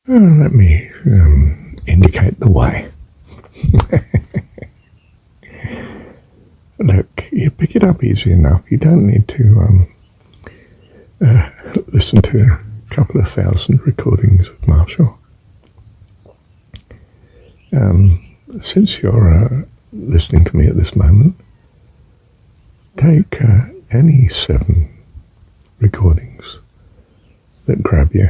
Let me indicate the way. Look, you pick it up easy enough. You don't need to listen to a couple of thousand recordings of Marshall. Since you're listening to me at this moment, take any 7 recordings that grab you.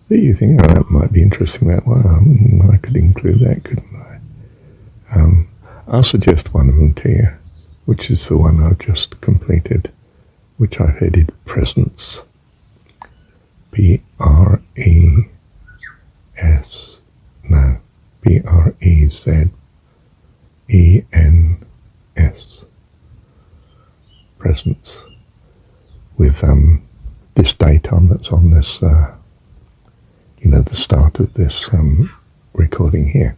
That you think, oh, that might be interesting, that one. I could include that, couldn't I? I'll suggest one of them to you, which is the one I've just completed, which I've headed Presence. Brezen's. Presence. With this date on that's on this, the start of this recording here,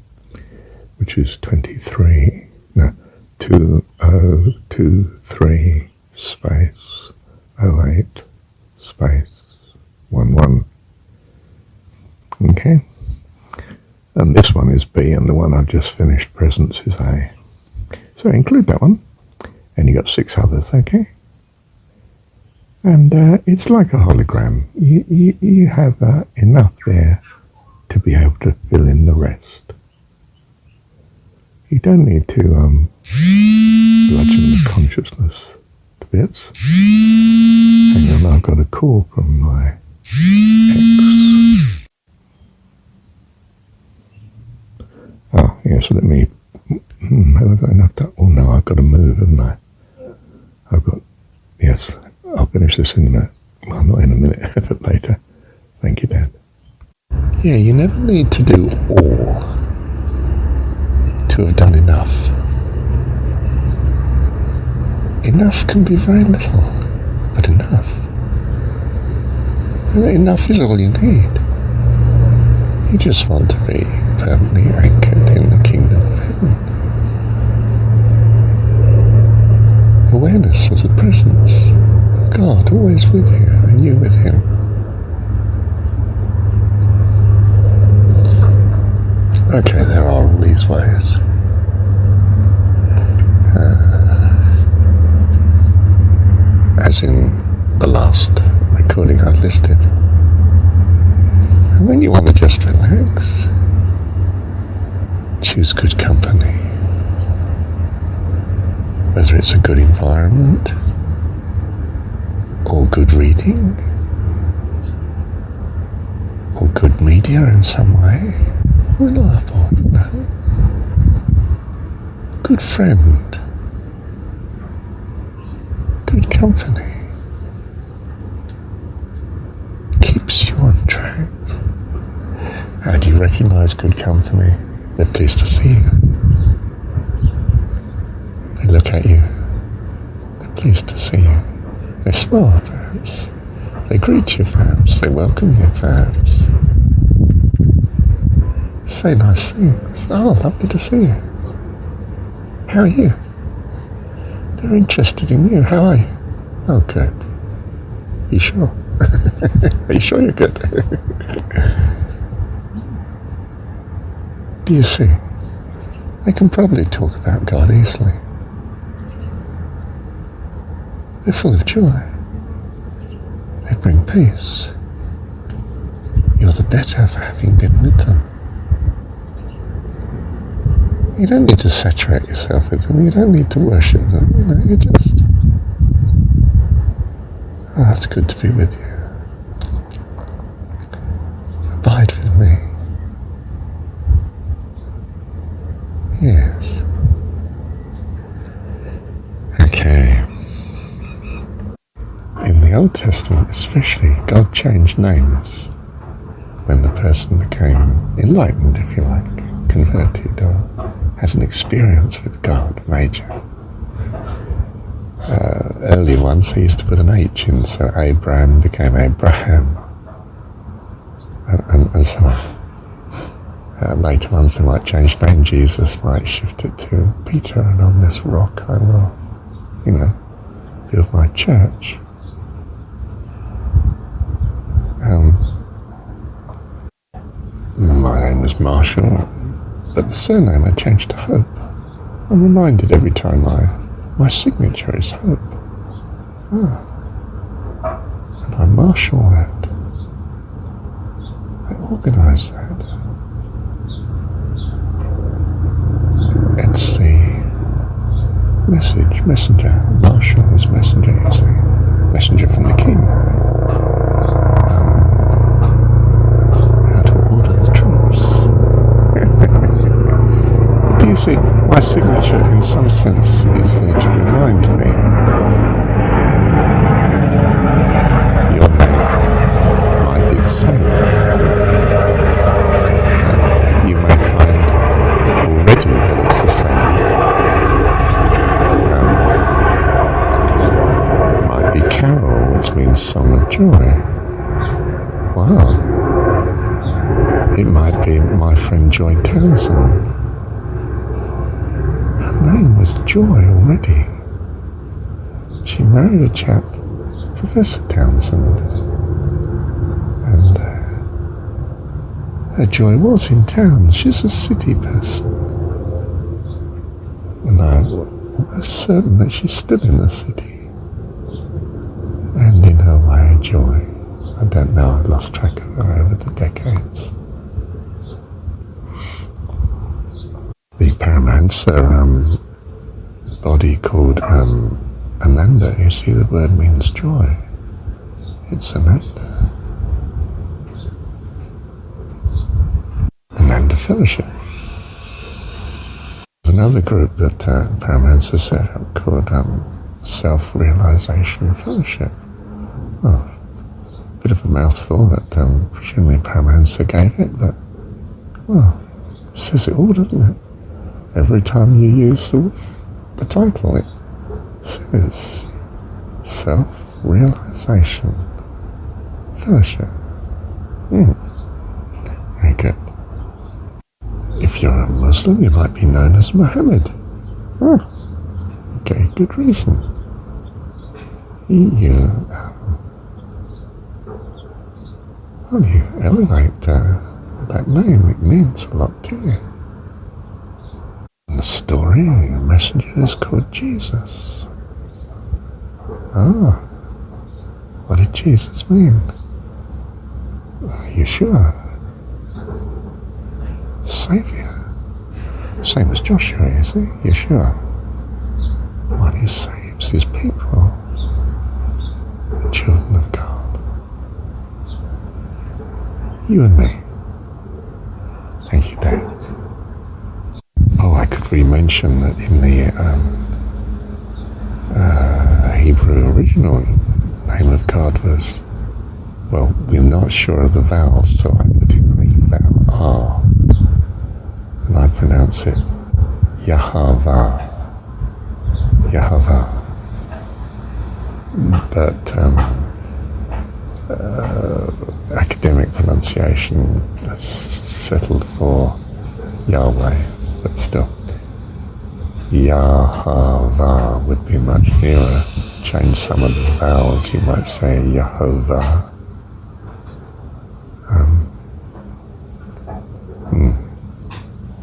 which is 2023 space 08 space 11. Okay, and this one is B, and the one I've just finished, Presence, is A. So include that one, and you got 6 others. Okay. And it's like a hologram. You have enough there to be able to fill in the rest. You don't need to bludgeon the consciousness to bits. Hang on, I've got a call from my ex. Oh, yes, let me... have I got enough time? Oh no, I've got to move, haven't I? Yes, I'll finish this in a minute. Well, not in a minute, but later. Thank you, Dad. Yeah, you never need to do all to have done enough. Enough can be very little, but enough. Enough is all you need. You just want to be permanently anchored in the kingdom of heaven. Awareness of the presence of God always with you and you with Him. Okay, there are all these ways. As in the last recording I've listed. And when you want to just relax, choose good company. Whether it's a good environment, or good reading, or good media in some way, reliable, good friend, good company, keeps you on track. How do you recognize good company? They're pleased to see you. They look at you. They're pleased to see you. They smile, perhaps. They greet you, perhaps. They welcome you, perhaps. Say nice things. Oh, lovely to see you. How are you? They're interested in you. How are you? Oh, good. You sure? Are you sure you're good? Do you see? They can probably talk about God easily. They're full of joy. They bring peace. You're the better for having been with them. You don't need to saturate yourself with them. You don't need to worship them. You just... Oh, it's good to be with you. Abide with me. Yes. Okay. In the Old Testament especially, God changed names when the person became enlightened, if you like, converted, or had an experience with God, major. Early ones, they used to put an H in, so Abraham became Abraham, and so on. Later ones, they might change name. Jesus might shift it to Peter, and on this rock I will, build my church. My name was Marshall, but the surname I changed to Hope. I'm reminded every time my signature is Hope. And I marshal that. I organise that. It's the messenger. Marshal is messenger, you see. Messenger from the king. How to order the troops. Do you see, my signature in some sense is there to remind me. Your name might be the same. You may find already that it's the same. Might be Carol, which means song of joy. Wow. It might be my friend Joy Townsend. Her name was Joy already. She married a chap, Professor Townsend. And her Joy was in town. She's a city person. And I'm almost certain that she's still in the city. And in her way, Joy. I don't know, I've lost track of her over the decades. The Paramahansa body called Ananda, you see the word means joy. It's Ananda. Ananda Fellowship. There's another group that Paramahansa set up called Self-Realization Fellowship. Oh, bit of a mouthful that presumably Paramahansa gave it, but, well, it says it all, doesn't it? Every time you use the title, it says Self-Realization Fellowship. Very good. If you're a Muslim, you might be known as Muhammad. Okay, good reason. You elevate that name. It means a lot to you. In the story, the messenger is called Jesus. What did Jesus mean? Yeshua. Saviour. Same as Joshua, you see, Yeshua. One who saves his people, the children of God. You and me. Thank you, Dad. Oh, I could re-mention that in the Hebrew original name of God was, well, we're not sure of the vowels, so I put in the vowel R, and I pronounce it Yahweh. Yahweh. But academic pronunciation has settled for Yahweh, but still, Yahweh would be much nearer. Change some of the vowels, you might say Yehovah.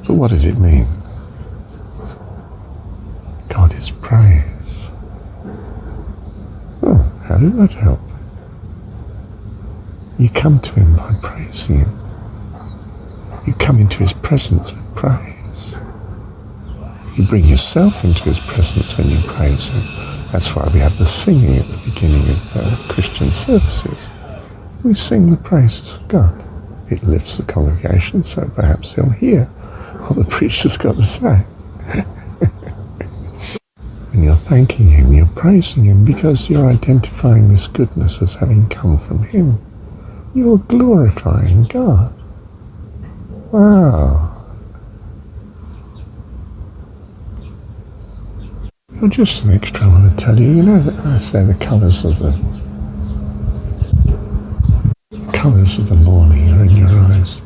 But what does it mean? God is praise. Oh, how did that help? You come to him by praising him. You come into his presence with praise. You bring yourself into his presence when you praise him. That's why we have the singing at the beginning of Christian services. We sing the praises of God. It lifts the congregation, so perhaps they'll hear what the preacher's got to say. And you're thanking him, you're praising him, because you're identifying this goodness as having come from him. You're glorifying God. Wow. Well, just an extra I want to tell you, you know that I say the colours of the morning are in your eyes.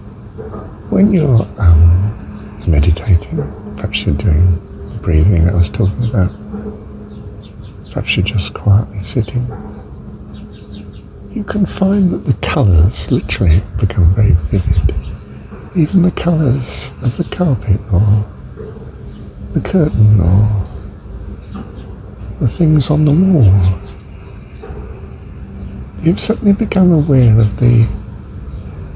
When you're meditating, perhaps you're doing breathing that I was talking about, perhaps you're just quietly sitting, you can find that the colours literally become very vivid. even the colours of the carpet or the curtain or the things on the wall. You've suddenly become aware of the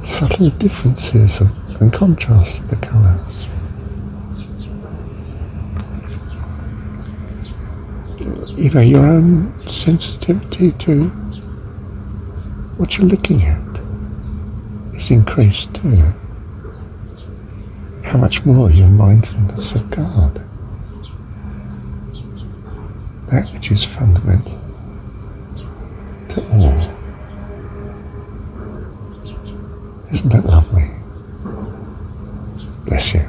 subtle differences and contrast of the colours. You know, your own sensitivity to what you're looking at is increased too. How much more your mindfulness of God, that which is fundamental to all. Isn't that lovely? Bless you.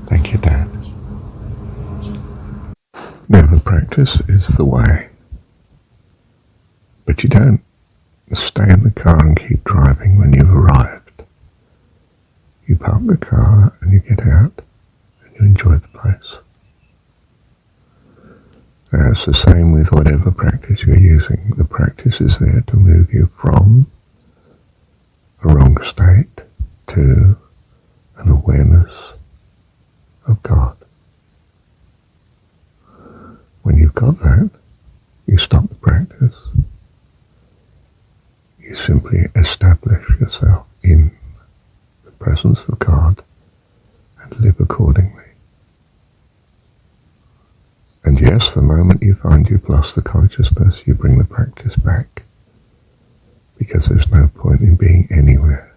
Thank you, Dad. Now the practice is the way. But you don't stay in the car and keep driving when you've arrived. You park the car and you get out and you enjoy the place. Now it's the same with whatever practice you're using. The practice is there to move you from a wrong state to an awareness of God. When you've got that, you stop the practice. You simply establish yourself in the presence of God and live accordingly. And yes, the moment you find you've lost the consciousness, you bring the practice back, because there's no point in being anywhere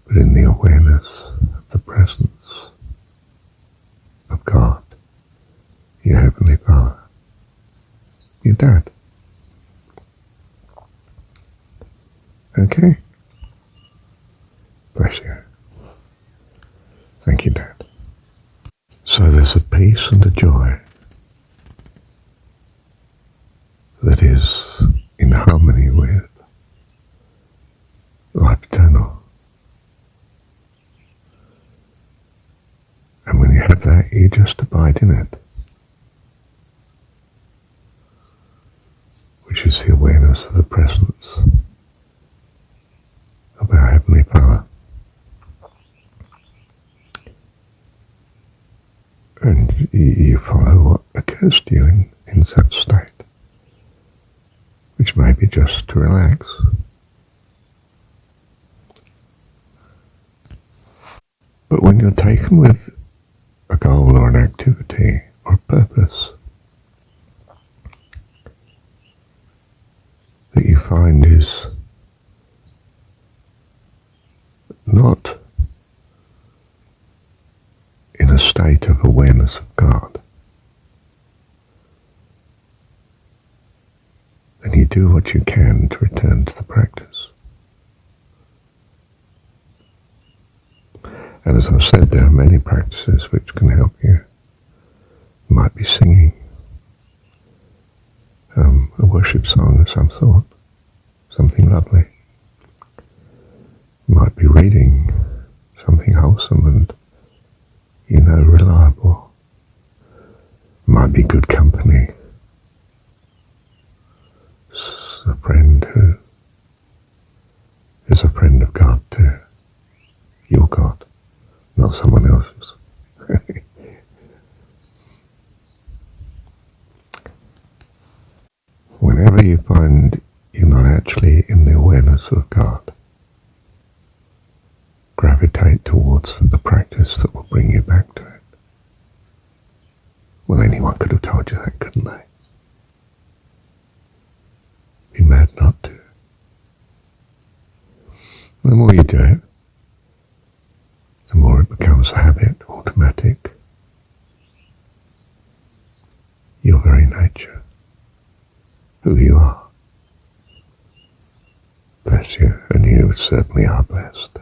but in the awareness of the presence of God, your Heavenly Father, your Dad. Okay? Bless you. Thank you, Dad. So there's a peace and a joy that is in harmony with life eternal. And when you have that, you just abide in it, which is the awareness of the presence of our Heavenly Father. And you follow what occurs to you in such state, which may be just to relax. But when you're taken with a goal or an activity or a purpose that you find is not in a state of awareness of God, then you do what you can to return to the practice. And as I've said, there are many practices which can help you. It might be singing a worship song of some sort, something lovely. It might be reading something wholesome and reliable. It might be good company. A friend who is a friend of God too. Your God, not someone else's. Whenever you find you're not actually in the awareness of God, gravitate towards the practice that will bring you back to it. Well, anyone could have told you that, couldn't they? Be mad not to. The more you do it, the more it becomes a habit, automatic. Your very nature, who you are. Bless you, and you certainly are blessed.